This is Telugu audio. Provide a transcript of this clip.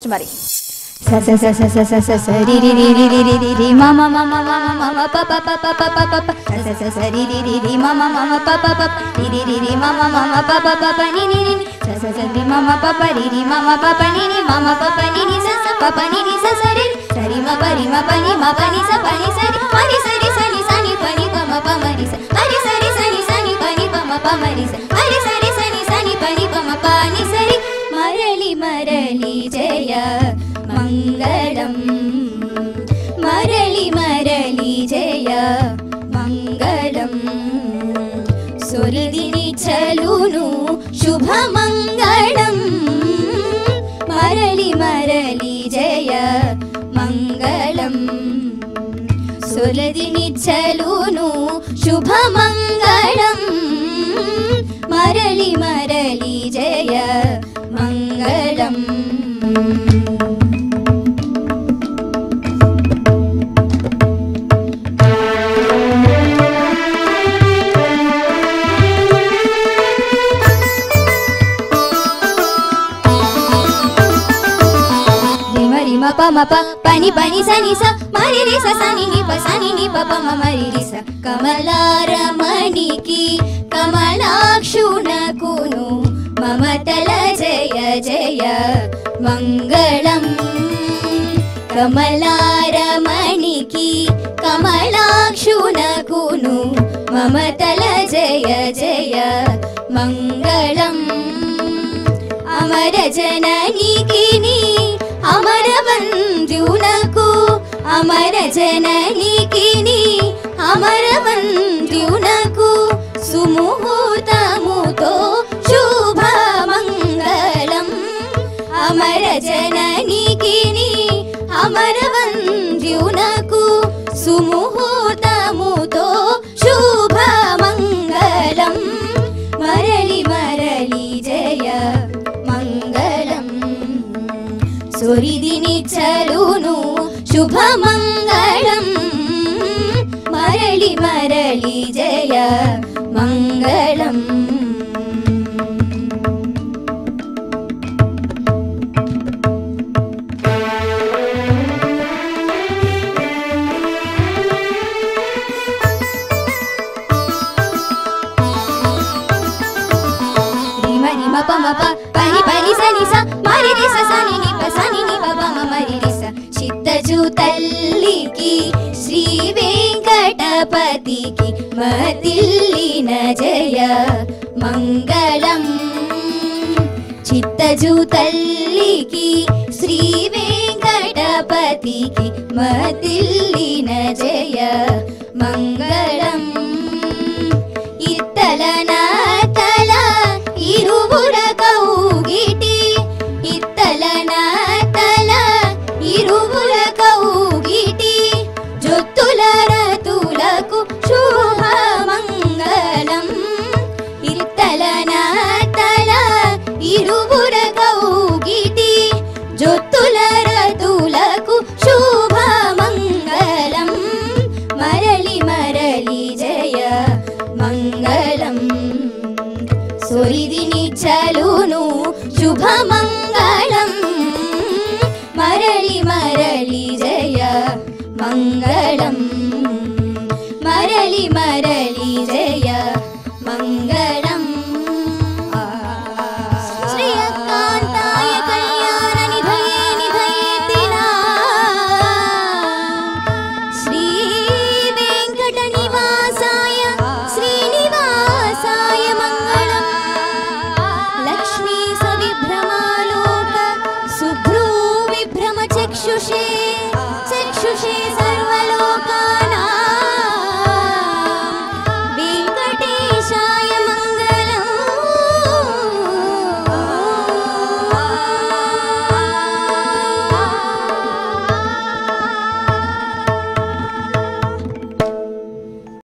మరి స స స స స స స రి రి రి రి రి రి రి మ మ మ మ మ మ మ ప ప ప ప ప ప ప స స స రి రి రి రి మ మ మ మ ప ప ప రి రి రి రి మ మ మ మ ప ప ప ని ని ని స స స రి మ మ ప ప రి రి మ మ ప ప ని ని మ మ ప ప ని ని స స ప ప ని ని స స రి సరి మ ప రి మ ప ని మ ప ని స ప ని స రి మ ని స రి స ని స ని ప ని ప మ ప మ రి స మ రి స రి స ని స ని ప ని ప మ ప మ రి స మ రి స రి స ని స ని ప ని ప మ ప ని స రి మరలి మరలి జయ మంగళం మరలి మరలి జయ మంగళం సొరిదిని చలును శుభమంగళం మరలి మరలి జయ మంగళం సొరిదిని చలును శుభమంగళం మరలి మరలి జయ మంగళం ప మ ప పని పని సని స మరి రి స సని ని ప సని ని ప ప మ మరి రి స కమలారమణికి కమలాక్షునకును మమతల జయ జయ మంగళం కమలారమణికి కమలాక్షునకును మమతల జయ జయ మంగళం అమర జననికి అమరవంద్యునకు అమర జననికి అమరవంద్యునకు సుముహూర్తముతో శుభమంగళం అమర జననికి అమరవంద్యునకు సుముహూర్తముతో శుభమంగళం మరలి మరలి జయ మంగళం సొరిదిని చలును శుభమంగళం మరలి మరలి జయ మంగళం ప మ ప పని పని సని స మరి రి స సని ని ప సని ని ప ప మ మరి రి స చిత్తజు తల్లికి శ్రీ వెంకటపతికి మతిల్లిన జయ మంగళం చిత్తజు తల్లికి శ్రీ వెంకటపతికి మతిల్లిన జయ మంగళం ఇత్తలన ఇరువుర కౌగిటి ఇత్తలన తల ఇరువుర కౌగిటి జొత్తుల రతులకు శుభమంగళం ఇత్తలన తల ఇరువుర కౌగిటి జొత్తుల రతులకు శుభమంగళం మరలి మరలి జయ మంగళం సొరిదిని చలును శుభమంగళం మరలి మరలి జయ మంగళం మరలి మరలి జయ మంగళం శ్రీకాంతాయ కళ్యాణ నిధయే నిధయేతినా శ్రీ వెంకట నివాసాయ శ్రీనివాసాయ మంగళం లక్ష్మీ సవిభ్రమాలోక శుభ్రూ విభ్రమ చక్షుషే చక్షుషే